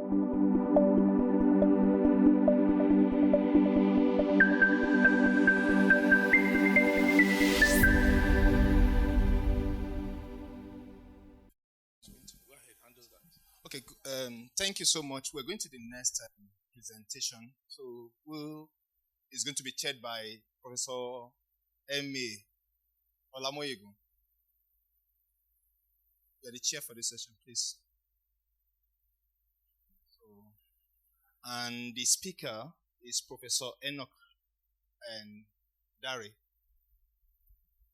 Okay, thank you so much. We're going to the next presentation. So it's going to be chaired by Professor M.A. Olamoyegun. You're the chair for this session, please. And the speaker is Professor Enoch and Dari.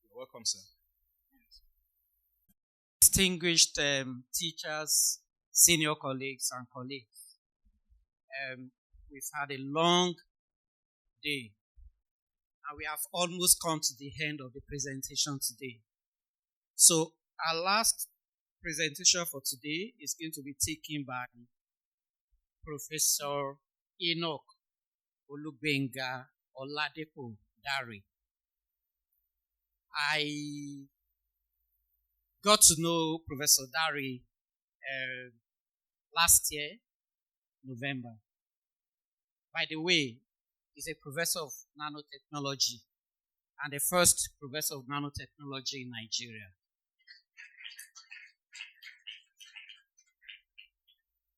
You're welcome, sir. Distinguished teachers, senior colleagues, and colleagues. We've had a long day, and we have almost come to the end of the presentation today. So our last presentation for today is going to be taken by Professor Enoch Olugbenga Oladepo Dari. I got to know Professor Dari last year, November. By the way, he's a professor of nanotechnology and the first professor of nanotechnology in Nigeria.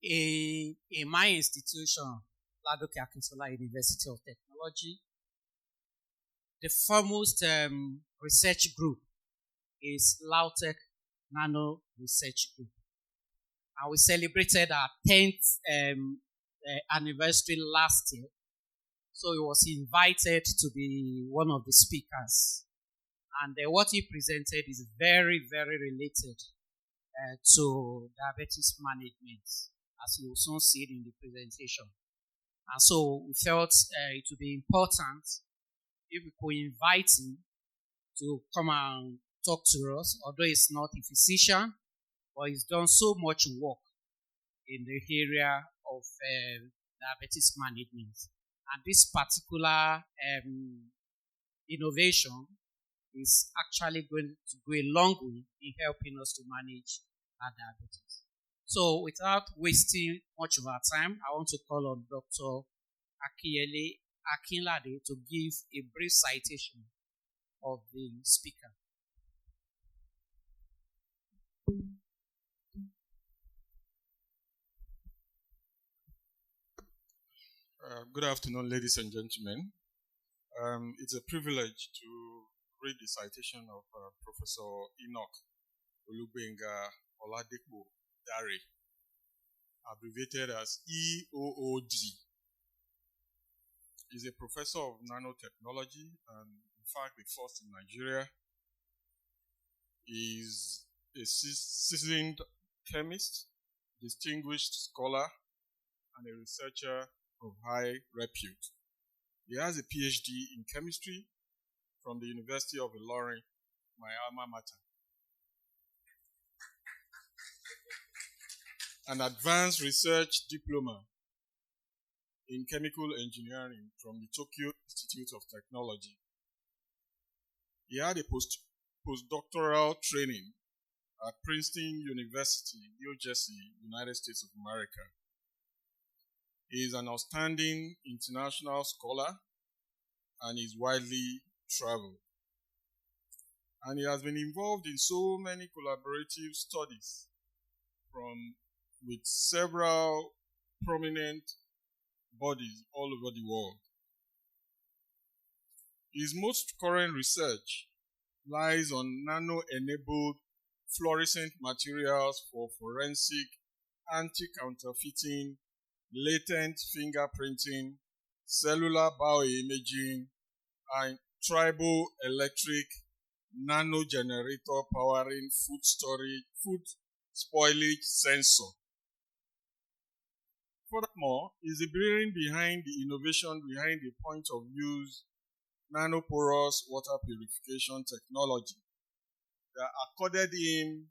In my institution, Ladoke Akintola University of Technology, the foremost research group is Lautech Nano Research Group. And we celebrated our 10th anniversary last year. So he was invited to be one of the speakers. And what he presented is very, very related to diabetes management, as you will soon see it in the presentation. And so we felt it would be important if we could invite him to come and talk to us, although he's not a physician, but he's done so much work in the area of diabetes management. And this particular innovation is actually going to go a long way in helping us to manage our diabetes. So without wasting much of our time, I want to call on Dr. Akiyele Akinlade to give a brief citation of the speaker. Good afternoon, ladies and gentlemen. It's a privilege to read the citation of Professor Enoch Olugbenga Oladepo Dari, abbreviated as EOOD. He's a professor of nanotechnology and, in fact, the first in Nigeria. He's a seasoned chemist, distinguished scholar, and a researcher of high repute. He has a PhD in chemistry from the University of Ilorin, my alma mater. An advanced research diploma in chemical engineering from the Tokyo Institute of Technology. He had a postdoctoral training at Princeton University, New Jersey, United States of America. He is an outstanding international scholar and is widely traveled. And he has been involved in so many collaborative studies with several prominent bodies all over the world. His most current research lies on nano-enabled fluorescent materials for forensic, anti-counterfeiting, latent fingerprinting, cellular bioimaging, and triboelectric nanogenerator powering food spoilage sensor. Furthermore, is the brain behind the innovation behind the point-of-use nanoporous water purification technology that accorded him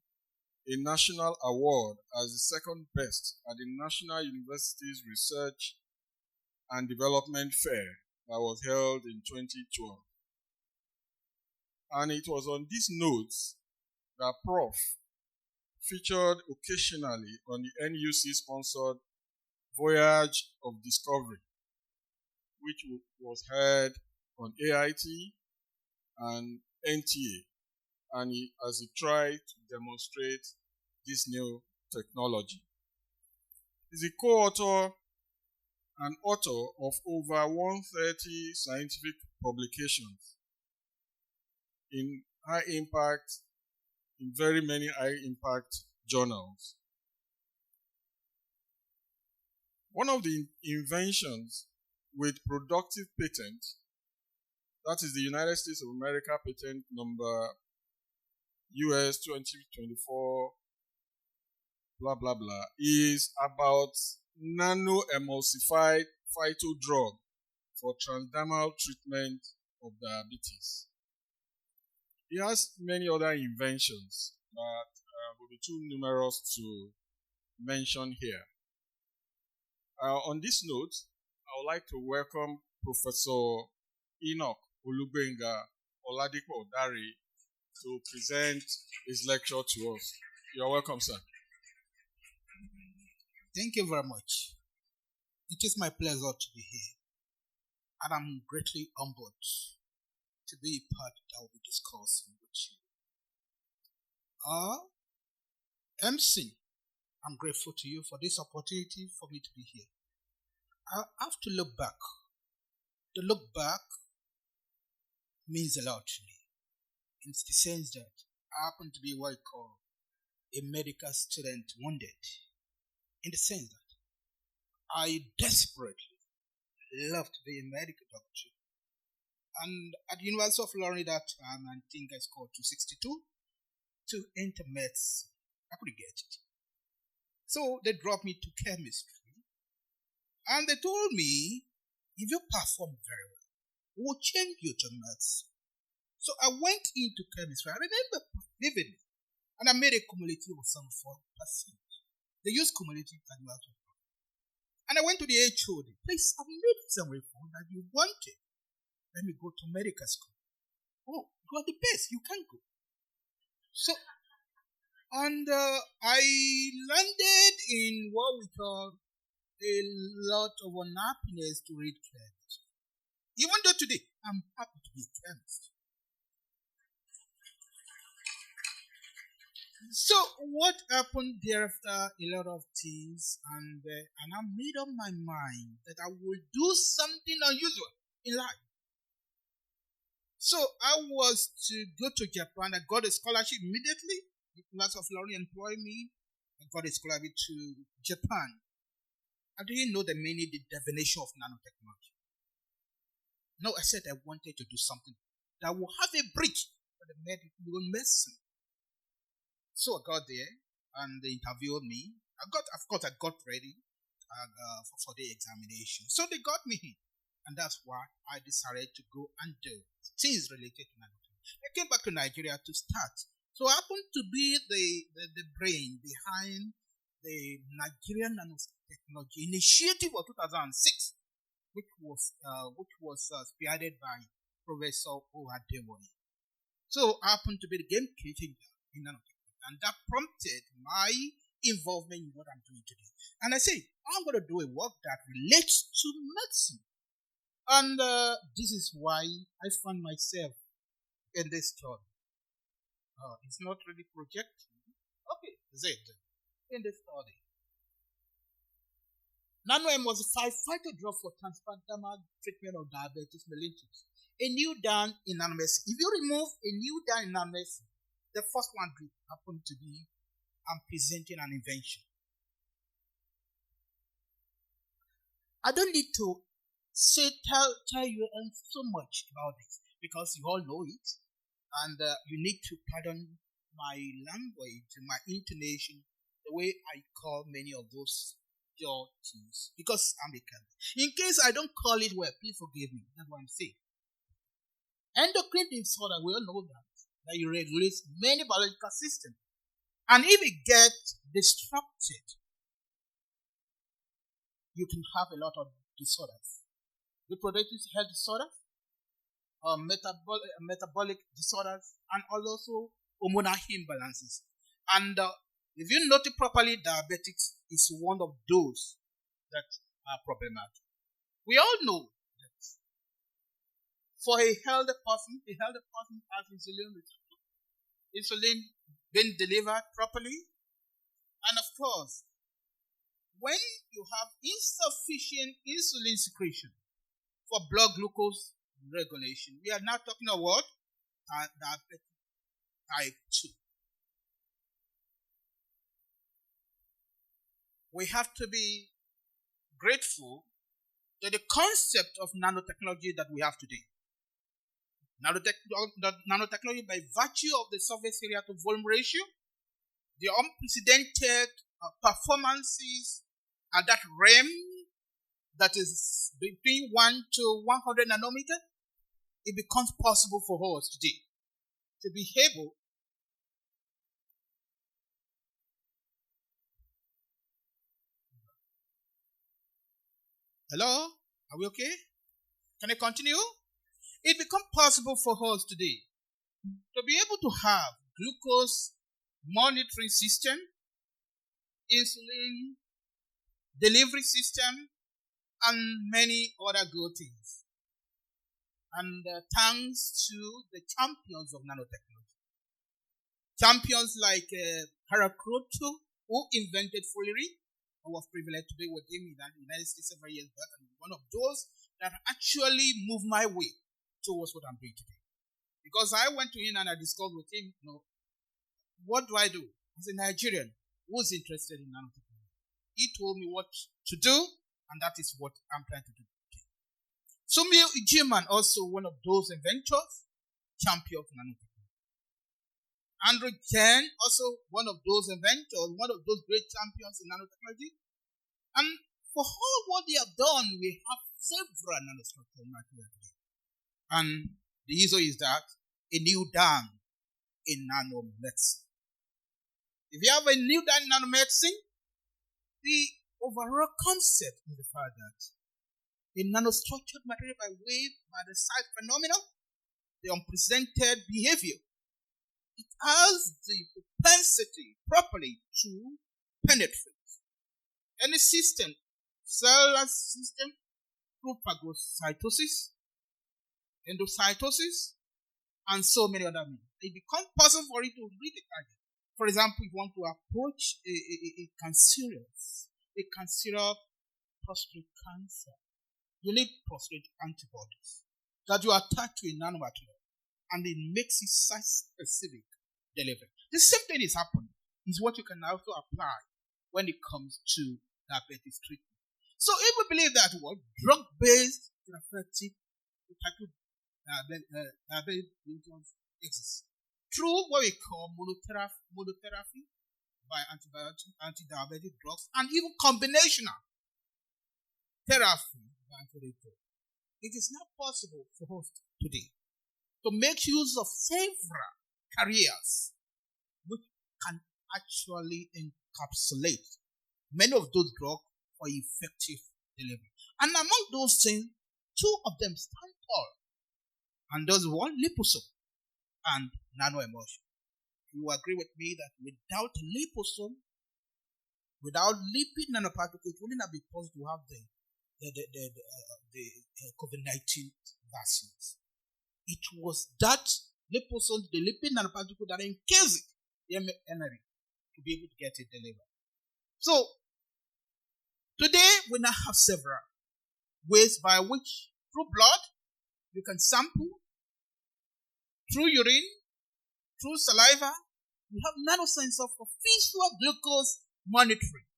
a national award as the second best at the National University's Research and Development Fair that was held in 2012. And it was on these notes that Prof featured occasionally on the NUC-sponsored Voyage of Discovery, which was held on AIT and NTA, and as he tried to demonstrate this new technology. He's a co-author and author of over 130 scientific publications in very many high impact journals. One of the inventions with productive patent, that is the United States of America patent number US 2024 blah blah blah, is about nano-emulsified phytodrug for transdermal treatment of diabetes. He has many other inventions that will be too numerous to mention here. On this note, I would like to welcome Professor Enoch Olubenga Oladipo Dari to present his lecture to us. You're welcome, sir. Thank you very much. It is my pleasure to be here, and I'm greatly humbled to be a part that will be discussing with you. Emson, I'm grateful to you for this opportunity for me to be here. I have to look back. The look back means a lot to me, in the sense that I happen to be what I call a medical student wounded, in the sense that I desperately loved to be a medical doctor. And at the University of Florida that time, I think I scored 262 to enter medicine. I couldn't get it. So they dropped me to chemistry. And they told me, if you perform very well, we'll change you to medicine. So I went into chemistry. I remember vividly. And I made a cumulative of some 4%. They used cumulative at the And I went to the HOD. Please, I've made some reform that you wanted. Let me go to medical school. Oh, you are the best. You can go. So, and I landed in what we call a lot of unhappiness to read chemistry. Even though today, I'm happy to be a chemist. So what happened thereafter? A lot of things, and I made up my mind that I will do something unusual in life. So I was to go to Japan. I got a scholarship immediately. The University of Florida employed me. I got a scholarship to Japan. I didn't know the meaning, the definition of nanotechnology. No, I said I wanted to do something that will have a bridge for the medical medicine. So I got there and they interviewed me. Of course, I got ready for the examination. So they got me in. And that's why I decided to go and do things related to nanotechnology. I came back to Nigeria to start. So I happened to be the brain behind the Nigerian Nanotechnology Initiative of 2006, which was spearheaded by Professor Ohadewoye. So I happened to be the game changer in nanotechnology, and that prompted my involvement in what I'm doing today. And I say, I'm going to do a work that relates to medicine. And this is why I found myself in this story. It's not really projecting. Okay, is it? In the study. Nano-emulsified phytodrug for transdermal treatment of diabetes mellitus. A new down in nanomedicine. If you remove a new down in nanomedicine, the first one happened to be I'm presenting an invention. I don't need to tell you so much about this because you all know it, and you need to pardon my language, my intonation, the way I call many of those things, because I'm a chemist. In case I don't call it well, please forgive me. That's what I'm saying. Endocrine disorder, we all know that you regulate many biological systems, and if it gets disrupted, you can have a lot of disorders. Reproductive health disorders, metabolic disorders, and also hormonal imbalances. And if you note it properly, diabetics is one of those that are problematic. We all know that for a healthy person has insulin receptor, insulin being delivered properly, and of course, when you have insufficient insulin secretion for blood glucose regulation, we are now talking about what? Diabetes type 2. We have to be grateful to the concept of nanotechnology that we have today. Nanotechnology, by virtue of the surface area to volume ratio, the unprecedented performances at that realm that is between 1 to 100 nanometer, it becomes possible for us today to be able Hello? Are we okay? Can I continue? It becomes possible for us today to be able to have glucose monitoring system, insulin delivery system, and many other good things. And thanks to the champions of nanotechnology. Champions like Harakroto, who invented foolery. I was privileged to be with him in the United States several years back, and one of those that actually moved my way towards what I'm doing today. Because I went to him and I discussed with him, what do I do as a Nigerian who's interested in nanotechnology? He told me what to do, and that is what I'm trying to do today. Sumio Ijiman, also one of those inventors, champion of nanotechnology. Andrew Chen, also one of those inventors, one of those great champions in nanotechnology. And for all what they have done, we have several nanostructures in Nigeria today. And the issue is that a new dam in nanomedicine. If you have a new dam in nanomedicine, the overall concept is the fact that a nanostructured material by the side phenomena, the unprecedented behavior, it has the propensity properly to penetrate any system, cellular system, through phagocytosis, endocytosis, and so many other means. It becomes possible for it to reach the target. For example, if you want to approach a cancerous prostate cancer, you need prostate antibodies that you attach to a nanomaterial, and it makes it site-specific delivery. The same thing is happening. Is what you can also apply when it comes to diabetes treatment. So if we believe that drug-based therapeutic diabetes exists through what we call monotherapy by anti-diabetic drugs, and even combinational therapy by anti-diabetic drugs, it is not possible for us today to make use of several carriers which can actually encapsulate many of those drugs for effective delivery. And among those things, two of them stand tall. And those one, liposome and nanoemulsion. You agree with me that without liposome, without lipid nanoparticles, it wouldn't have been possible to have the COVID-19 vaccines. It was that liposome, the lipid nanoparticle that encased the mRNA to be able to get it delivered. So, today we now have several ways by which, through blood, you can sample, through urine, through saliva, we have nanosensor for visual glucose monitoring.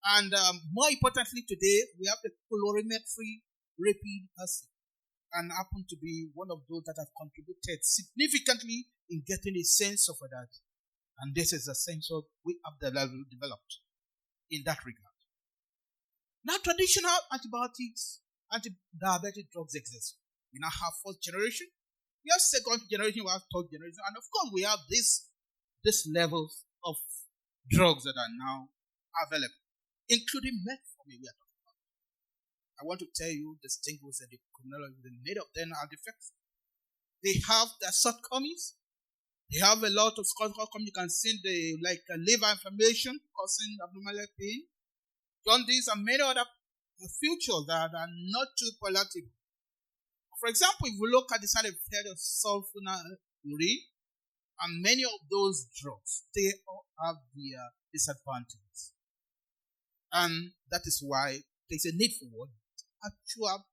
And more importantly today, we have the colorimetry rapid assay, and happen to be one of those that have contributed significantly in getting a sensor for that. And this is a sensor we have developed in that regard. Now, traditional antibiotics, anti-diabetic drugs exist. We now have fourth generation, we have second generation, we have third generation, and of course we have this levels of drugs that are now available, including metformin we are talking about. I want to tell you, distinguish the endocrinology, the many of them are defects. They have their shortcomings. They have a lot of shortcomings. You can see liver inflammation causing abdominal pain, jaundice, and many other features that are not too palatable. For example, if we look at the side effect of sulfonylurea and many of those drugs, they all have their disadvantages. And that is why there's a need for actual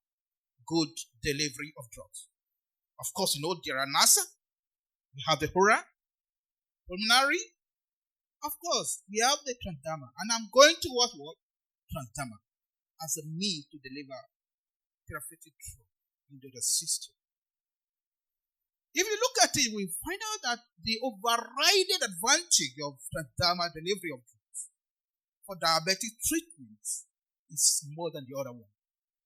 good delivery of drugs. Of course, there are NASA, we have the HURA, pulmonary. Of course, we have the transdermal. And I'm going towards what? Transdermal as a means to deliver therapeutic drug into the system. If you look at it, we find out that the overriding advantage of transdermal delivery of drugs for diabetic treatments is more than the other one.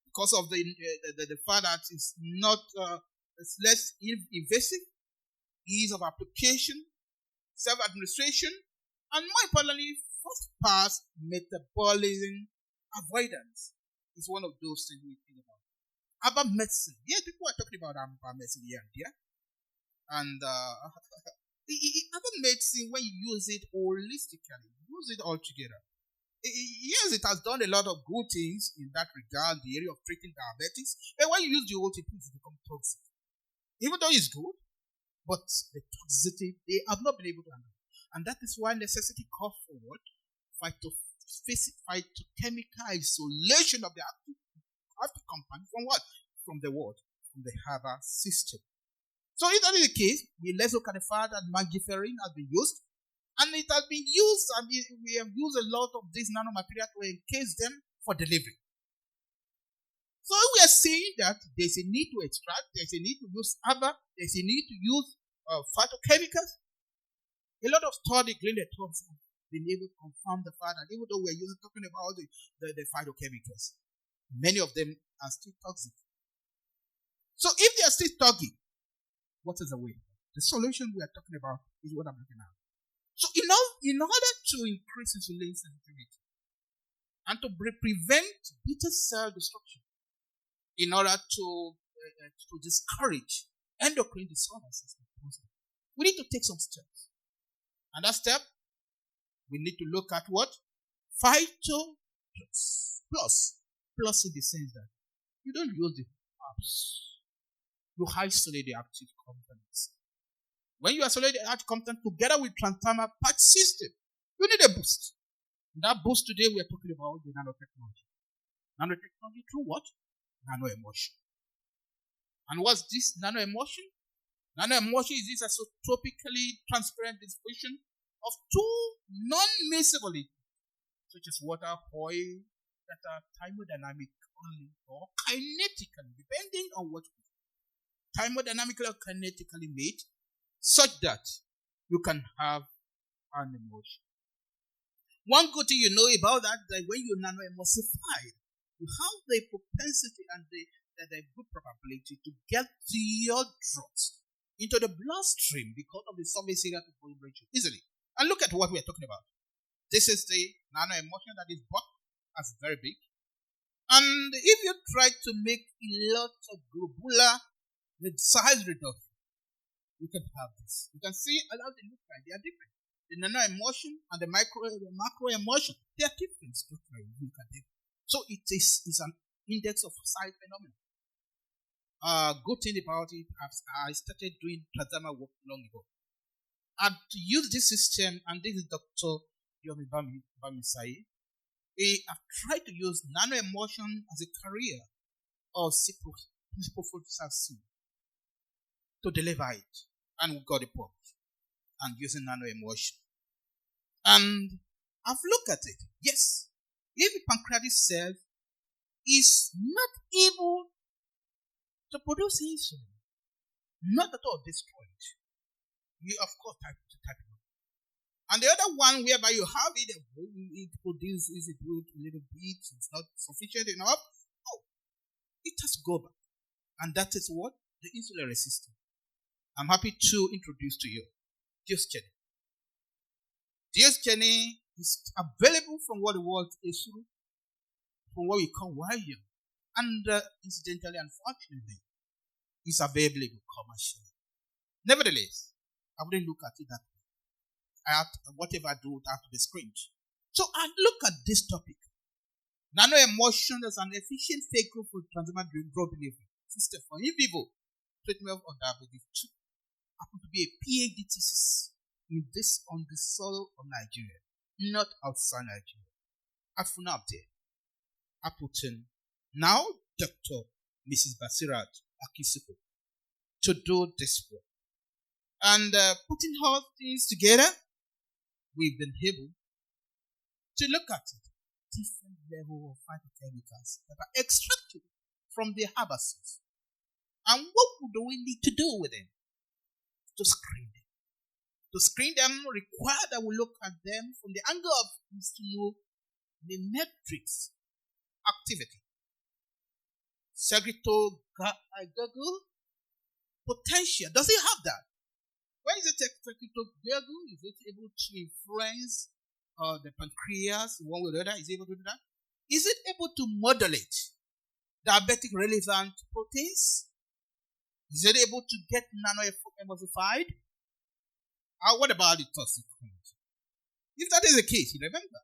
Because of the fact that it's not, it's less invasive, ease of application, self-administration, and more importantly, first pass metabolism avoidance is one of those things we think about. About medicine. Yeah, people are talking about medicine here and there. And about medicine, when you use it holistically, use it all together. Yes, it has done a lot of good things in that regard, the area of treating diabetes. But when you use the whole thing, it becomes toxic. Even though it's good, but the toxicity, they have not been able to handle. And that is why necessity calls for what? Phytochemical isolation of the active compound from what? From the what? From the herbal system. So if that is the case, let's look at the fact that magiferin has been used, and it has been used, and we have used a lot of these nanomaterials to encase them for delivery. So we are saying that there's a need to extract, there's a need to use herbal, there's a need to use phytochemicals. A lot of studies, have been able to confirm the fact that even though we're talking about the phytochemicals, many of them are still toxic. So if they are still toxic, what is the way? The solution we are talking about is what I'm looking at. So in order to increase insulin sensitivity and to prevent beta cell destruction, in order to discourage endocrine disorders, we need to take some steps. And that step, we need to look at what? Phyto plus in the sense that you don't use the herbs. You isolate the active components. When you isolate the active component together with transdermal patch system, you need a boost. And that boost today we are talking about the nanotechnology. Nanotechnology through what? Nanoemulsion. And what's this nanoemulsion? Nanoemulsion is this isotopically transparent disposition of two non-miscible liquids, such as water, oil, that are thermodynamic only or kinetically, depending on what thermodynamically or kinetically made, such that you can have an emulsion. One good thing you know about that when you nanoemulsify, you have the propensity and the good probability to get your drugs into the bloodstream because of the surface area to volume ratio easily. And look at what we are talking about. This is the nanoemulsion that is bought as very big. And if you try to make a lot of globular with size reduction, you can have this. You can see how they look like. They are different. The nanoemulsion and the macroemulsion, they are different structurally. Look at them. So it's an index of size phenomenon. Good thing about it, I started doing transdermal work long ago. And to use this system, and this is Dr. Yomi Bamisai, I've tried to use nanoemulsion as a career or ciprofloxacin to deliver it. And we got a pump and using nanoemulsion. And I've looked at it. Yes, if the pancreatic cell is not able to produce insulin, not at all destroyed, we of course type 1. And the other one whereby you have it produces it a little bit, it's not sufficient enough. Oh, it has to go back. And that is what? The insulin resistance. I'm happy to introduce to you Diosgeny. Diosgeny is available from what the world is through, from what we call Wire. And incidentally, unfortunately, it's available commercially. Nevertheless, I wouldn't look at it that way. Whatever I do, I have to be screened. So I look at this topic. Nano-emulsion is an efficient vehicle for transdermal drug delivery system for in vivo treatment of diabetes 2. Happen to be a PhD thesis in this on the soil of Nigeria, not outside Nigeria. Afuna there. Appleton. Now Dr. Mrs. Basirat Akisuko to do this work. And putting all things together, we've been able to look at it. Different level of phytochemicals that are extracted from the herbaceous. And what do we need to do with them? To screen them. To screen them require that we look at them from the angle of to know the metrics activity. Secretogaggle potential. Does it have that? When is it secretogaggle? Is it able to influence the pancreas one way or the other? Is it able to do that? Is it able to modulate diabetic relevant proteins? Is it able to get nano-emulsified? What about the toxicology? If that is the case, remember,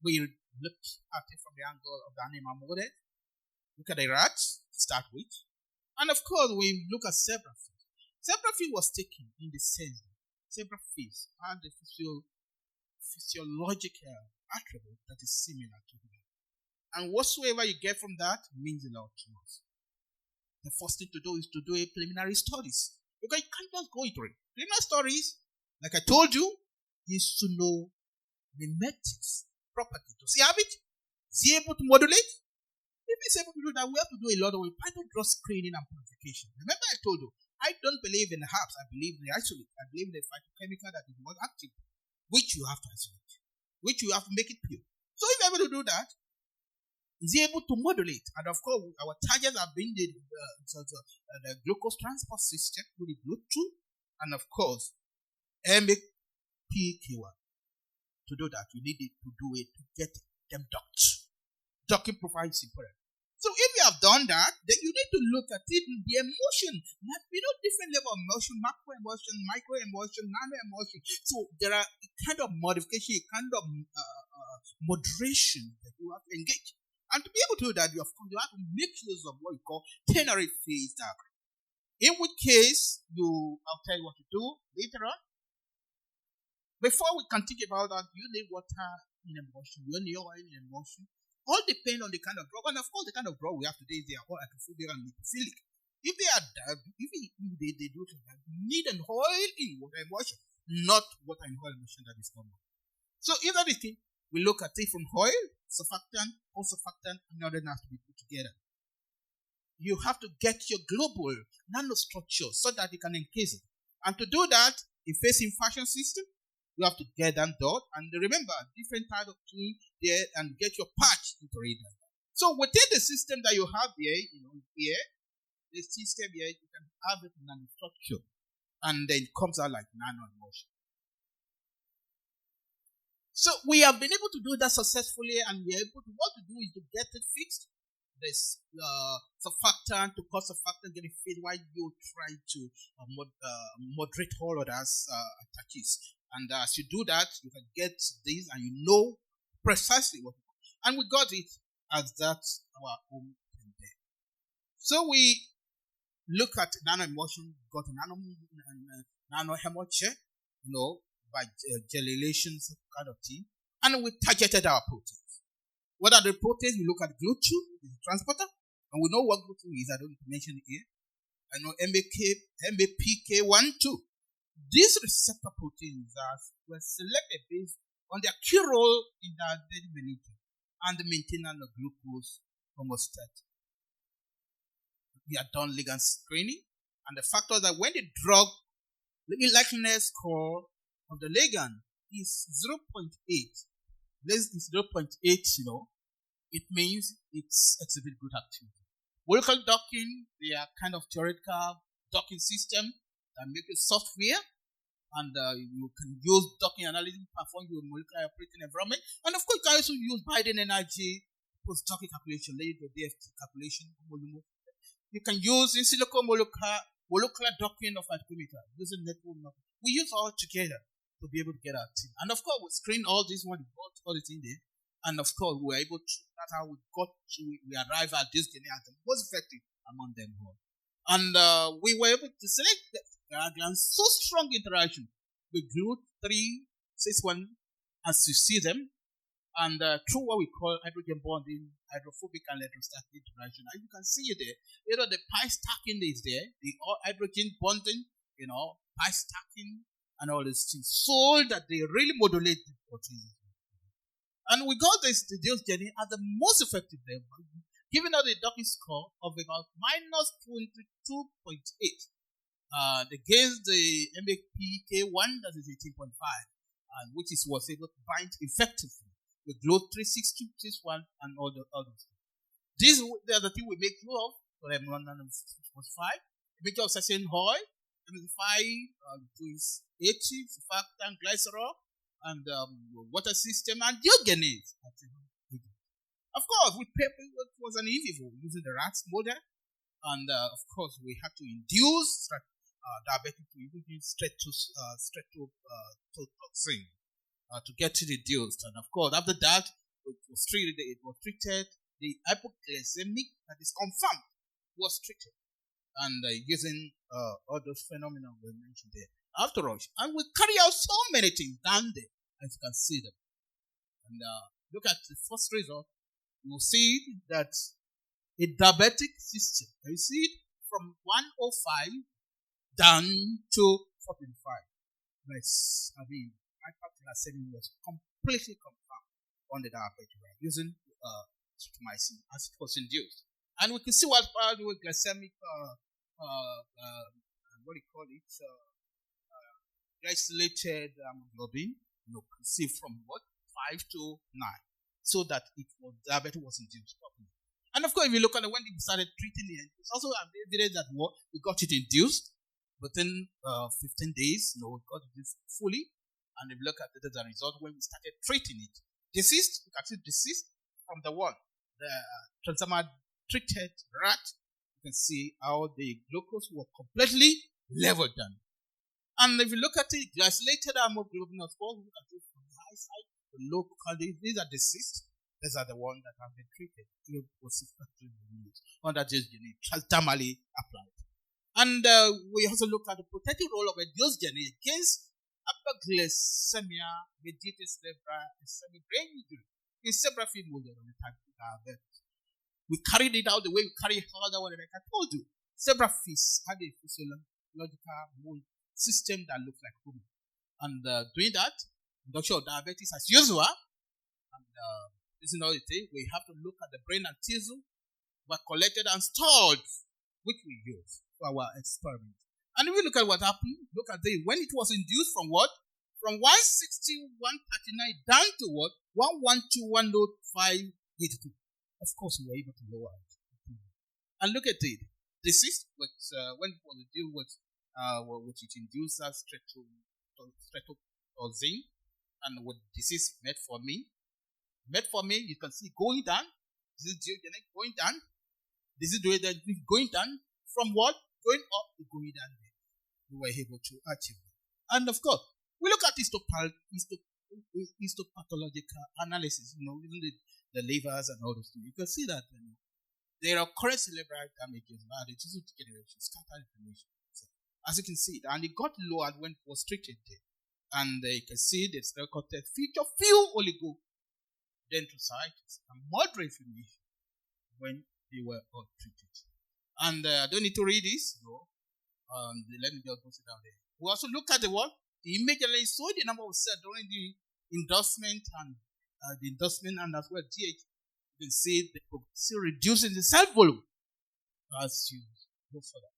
we look at it from the angle of the animal model. Look at the rats to start with. And of course, we look at zebrafish. Zebrafish was taken in the sense that zebrafish had the physiological attribute that is similar to that. And whatsoever you get from that means a lot to us. The first thing to do is to do a preliminary studies. Because you can't just go into it. Preliminary studies, like I told you, is to know mimetics property. To see habit, is he able to modulate? If he's able to do that, we have to do a lot of drug screening and purification. Remember I told you, I don't believe in herbs, I believe in the isolate. I believe in the phytochemical that is more active, which you have to isolate, which you have to make it pure. So if you're able to do that, is he able to modulate? And of course, our targets have been the glucose transport system with the GLUT2, and of course, MAPK1. To do that, you need to do it to get them docked. Docking profile is important. So if you have done that, then you need to look at it in the emotion. Different level of emotion, macro emotion, micro emotion, nano emotion. So there are a kind of modification, a kind of moderation that you have to engage. And to be able to do that, you have to make use of what we call ternary phase diagram. In which case, I'll tell you what to do later on. Before we can think about that, you need water in emotion, you need oil in emotion. All depend on the kind of drug. And of course, the kind of drug we have today, they are all acrophilic and lipophilic. If they are they do need an oil in water emotion, not water in oil emotion that is common. So if that is the thing, we look at it from oil, surfactant, post-surfactant, and all that has to be put together. You have to get your global nanostructure so that you can encase it. And to do that, in facing fashion system, you have to get them done. And remember, different type of tool there and get your patch into it. So within the system that you have here, here, the system here, you can have it nanostructure. And then it comes out like nano emotion. So we have been able to do that successfully, and we're able to, what to do is to get it fixed. This surfactant to cause surfactant getting fixed while you try to moderate all others attaches. And as you do that, you can get this and you know precisely what you want. And we got it as that our own there. So we look at nano emotion, got nano hemorrhage, by gelations kind of thing, and we targeted our proteins. What are the proteins? We look at GLUT2, the transporter, and we know what GLUT2 is. I don't need to mention it here. I know MAPK1 too. These receptor proteins were selected based on their key role in the mellitus and the maintenance of glucose homeostasis. We have done ligand screening, and the factor that when the drug, the likeness score of the ligand is 0.8, less than 0.8, it means it's exhibit good activity. Molecular docking, they are kind of theoretical docking system that make a software, and you can use docking analysis to perform your molecular operating environment. And of course, you can also use Biden energy post-docking calculation, leading to DFT calculation. You can use in silico molecular docking of actimeter using network. We use all together to be able to get our team. And of course, we screen all these one, all the thing there. And of course, we were able to, that's how we arrived at this DNA as the most effective among them all. And we were able to select the so strong interaction with GLUT361 as you see them, and through what we call hydrogen bonding, hydrophobic and electrostatic interaction. As you can see there, the pi stacking is there, the hydrogen bonding, pi stacking and all these things, so that they really modulate the protein. And we got this reduced DNA as the most effective level, giving us a docking score of about minus 22.8 against the MAPK1, that is 18.5, which was able to bind effectively with GLUT361 and all the others. These are the things we make use of for M145. We make use of certain oil, MSFI, is 80, surfactant, glycerol, and water system, and diogenase. Of course, it was an easy for using the RATS model, and of course, we had to induce diabetic to using streptotoxin to get it reduced. And of course, after that, it was treated. The hypoglycemic that is confirmed was treated, and using all those phenomena we mentioned there. After all, and we carry out so many things down there, as you can see them. And look at the first result. You will see that a diabetic system, you see it from 105 down to 45. Hyperglycemia was completely confirmed on the diabetic using streptomycin as it was induced. And we can see what glycemic, what do you call it, glycolated hemoglobin, you can see from what 5 to 9, so that diabetes was induced properly. And of course, if you look at when we started treating it, it's also evident that we got it induced within 15 days. We got it fully. And if you look at it as a result, when we started treating it, you can see deceased from the transaminase treated rat. You can see how the glucose was completely leveled down. And if you look at the glycolated hemoglobin, of course, look at it from the high side, the low quality. These are deceased. These are the ones that have been treated. It was under this gene, transdermally applied. And we also look at the protective role of a dose gene against hyperglycemia mediated cerebral ischemic brain injury in several field models of the type of diabetes. We carried it out the way we carry all the one like I told you. Several fish had a physiological system that looked like human. And doing that, induction of diabetes as usual. And this is another thing. We have to look at the brain and tissue were collected and stored, which we use for our experiment. And if we look at what happened, look at when it was induced from what? From 160, 139 down to what? 112, 105, 82. Of course, we were able to lower it. And look at it. This is what, when it was deal with which it induced as streptotoxin, and what disease metformin. Metformin, you can see going down. This is going down. This is going down. From what? Going up to going down. We were able to achieve it. And of course, we look at histopathological analysis, using the livers and all those things. You can see that there are current cerebral damages, the tissue degeneration, scattered inflammation. So, as you can see, and it got lowered when it was treated there. And you can see the cell content feature few oligodendrocytes and moderate inflammation when they were all treated. And I don't need to read this, let me just go sit down there. We also look at the image and saw the number of cells during the endorsement and as well DH. You can see the progressive reducing the cell volume as you go further.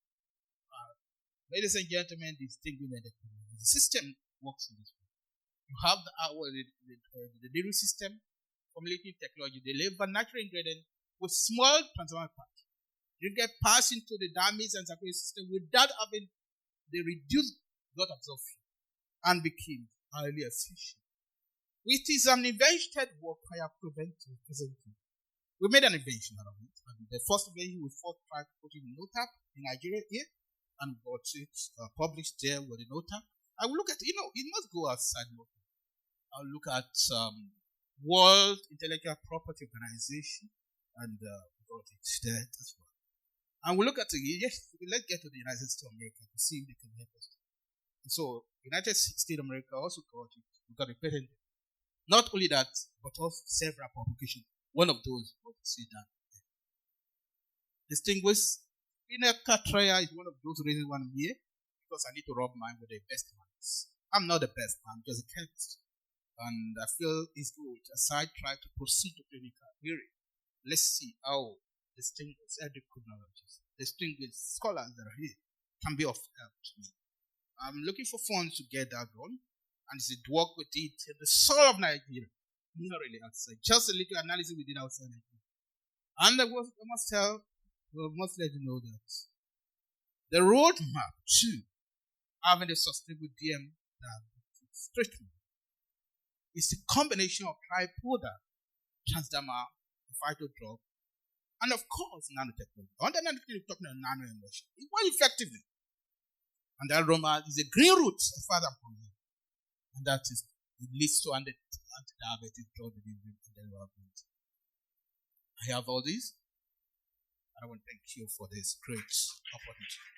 Ladies and gentlemen, distinguished endocrinology. The system works in this way. You have the delivery system, formulating technology, deliver natural ingredient with small transdermal parts. You get passed into the damaged and circulatory system without having the reduced blood absorption and became highly efficient. It is an invented work I have presented. We made an invention out of it. And the first invention we first tried putting in NOTAP in Nigeria here and got it published there with the NOTAP. I will look at, it must go outside NOTAP. I'll look at World Intellectual Property Organization, and got it there as well. And we look at it. Yes, let's get to the United States of America to see if they can help us. And so, United States of America also got it. We got a patent. Not only that, but also several publications. One of those was see that. Distinguished clinical trial is one of those reasons why I'm here, because I need to rub mine with the best ones. I'm not the best, I'm just a chemist. And I feel it's good as I try to proceed to clinical hearing. Let's see how distinguished endocrinologists, distinguished scholars that are here can be of help to me. I'm looking for funds to get that done, and it's to work with it in the soul of Nigeria, not really outside. Just a little analysis we did outside Nigeria. And I must let you know that the roadmap to having a sustainable DM diabetes treatment is a combination of tripoda, transdermal, phytodrug, and of course nanotechnology. Under nanotechnology, we're talking about nanoemulsion. It works effectively. And that roadmap is a green route as far as I'm concerned. And that is, it leads to anti-diabetic drug development. I have all these. I want to thank you for this great opportunity.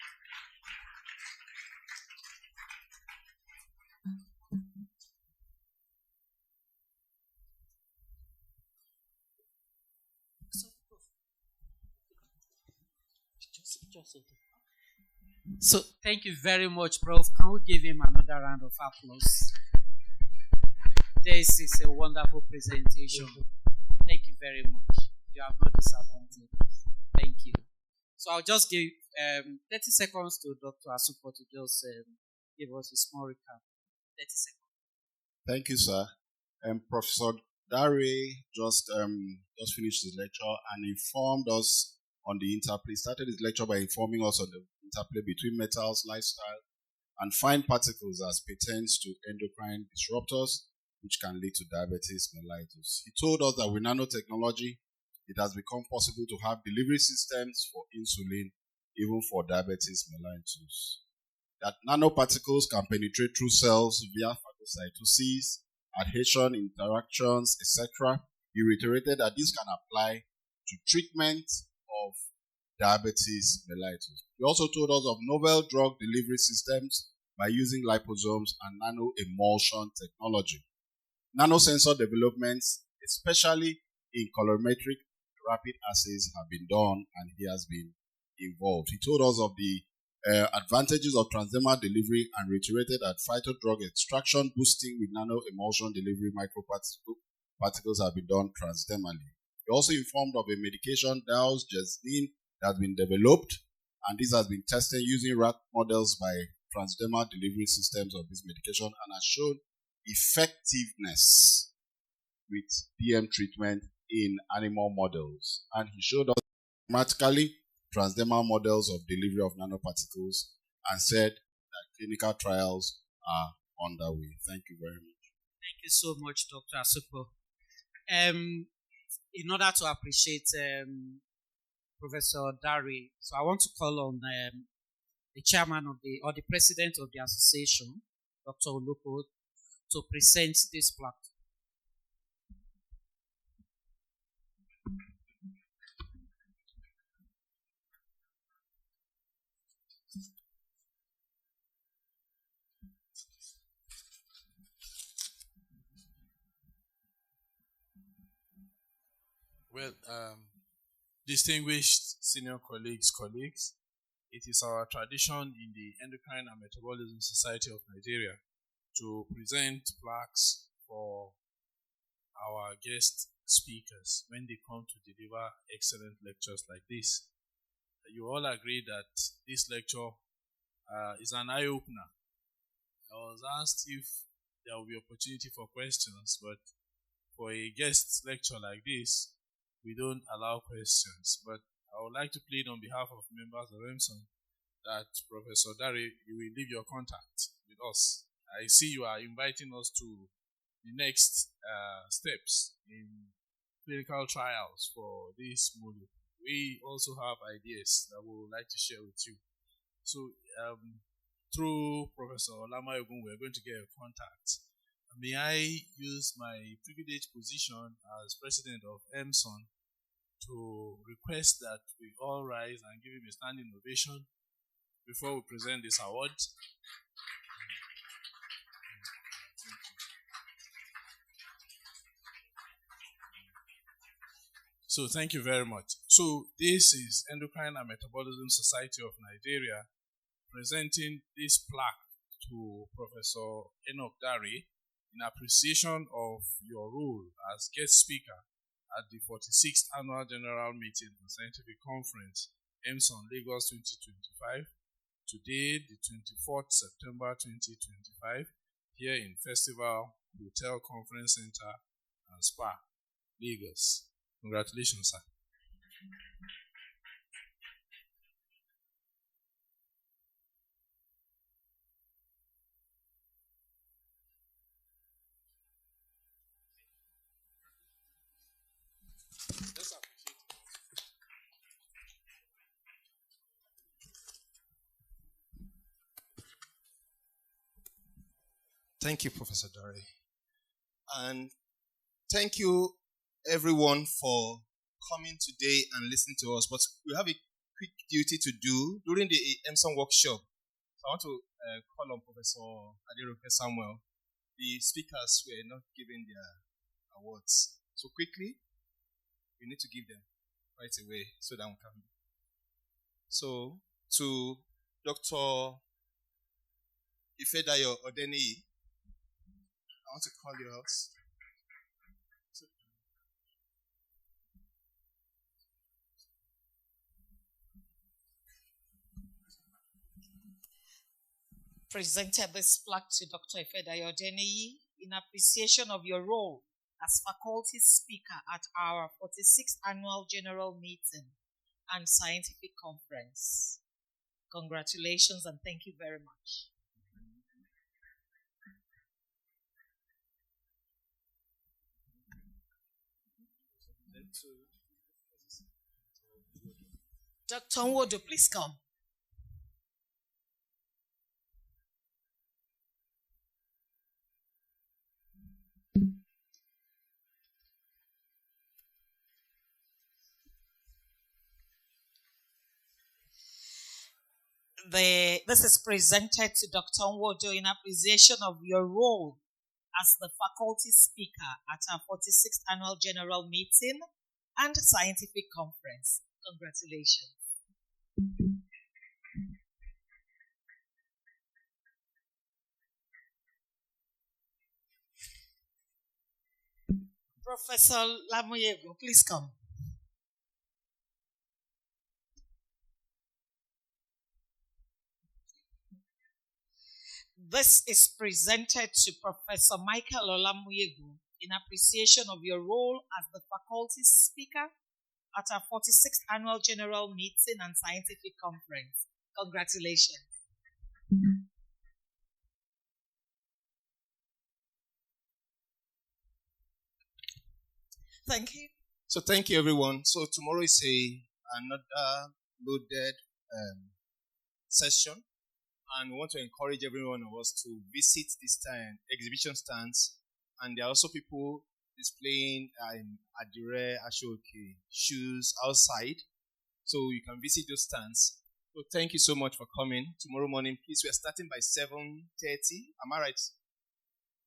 So, thank you very much, Prof. Can we give him another round of applause? This is a wonderful presentation. Thank you very much. You have not disappointed. Thank you. So, I'll just give 30 seconds to Dr. Asupo to just give us a small recap. 30 seconds. Thank you, sir. Professor Dare just finished his lecture and informed us on the interplay. He started his lecture by informing us on the interplay between metals, lifestyle, and fine particles as pertains to endocrine disruptors, which can lead to diabetes mellitus. He told us that with nanotechnology, it has become possible to have delivery systems for insulin, even for diabetes mellitus. That nanoparticles can penetrate through cells via phagocytosis, adhesion, interactions, etc. He reiterated that this can apply to treatment of diabetes mellitus. He also told us of novel drug delivery systems by using liposomes and nanoemulsion technology. Nanosensor developments, especially in colorimetric rapid assays, have been done, and he has been involved. He told us of the advantages of transdermal delivery and reiterated that phytodrug extraction boosting with nanoemulsion delivery microparticles have been done transdermally. He also informed of a medication, dalgesine, that has been developed, and this has been tested using rat models by transdermal delivery systems of this medication and has shown effectiveness with DM treatment in animal models. And he showed us mathematically transdermal models of delivery of nanoparticles and said that clinical trials are underway. Thank you very much. Thank you so much, Dr. Asupo. In order to appreciate Professor Dari, so I want to call on the chairman of the president of the association, Dr. Oluko, to present this plaque. Well, distinguished senior colleagues, it is our tradition in the Endocrine and Metabolism Society of Nigeria to present plaques for our guest speakers when they come to deliver excellent lectures like this. You all agree that this lecture is an eye-opener. I was asked if there will be opportunity for questions, but for a guest lecture like this, we don't allow questions. But I would like to plead on behalf of members of EMSON that Professor Dari, you will leave your contact with us. I see you are inviting us to the next steps in clinical trials for this module. We also have ideas that we would like to share with you. So through Professor Olamayogun, we're going to get a contact May I use my privileged position as president of EMSON to request that we all rise and give him a standing ovation before we present this award. So thank you very much. So this is Endocrine and Metabolism Society of Nigeria presenting this plaque to Professor Enoch Dare in appreciation of your role as guest speaker at the 46th Annual General Meeting and Scientific Conference, EMSON Lagos 2025, today, the 24th September 2025, here in Festival Hotel Conference Center and Spa, Lagos. Congratulations, sir. Thank you, Professor Dare. And thank you, everyone, for coming today and listening to us. But we have a quick duty to do during the EMSON workshop. So I want to call on Professor Aderoke Samuel. The speakers were not given their awards. So quickly, we need to give them right away so that we can. So to Dr. Ifedayo Odeniyi, I want to call you out. Presented this plaque to Dr. Ifedayo Odeniyi in appreciation of your role as faculty speaker at our 46th Annual General Meeting and Scientific Conference. Congratulations and thank you very much. Dr. Nwodo, please come. This is presented to Dr. Nwodo in appreciation of your role as the faculty speaker at our 46th Annual General Meeting and Scientific Conference. Congratulations. Professor Lamuyego, please come. This is presented to Professor Michael Olamuyego in appreciation of your role as the faculty speaker at our 46th Annual General Meeting and Scientific Conference. Congratulations. Thank you. So thank you, everyone. So tomorrow is another loaded session. And we want to encourage every one of us to visit this exhibition stands. And there are also people displaying Adire, Ashoke shoes outside. So you can visit those stands. So thank you so much for coming. Tomorrow morning, please, we are starting by 7:30. Am I right?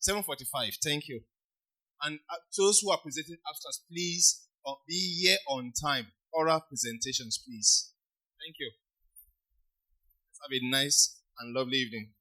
7:45. Thank you. And those who are presenting after us, please be here on time. Oral presentations, please. Thank you. Have a nice and lovely evening.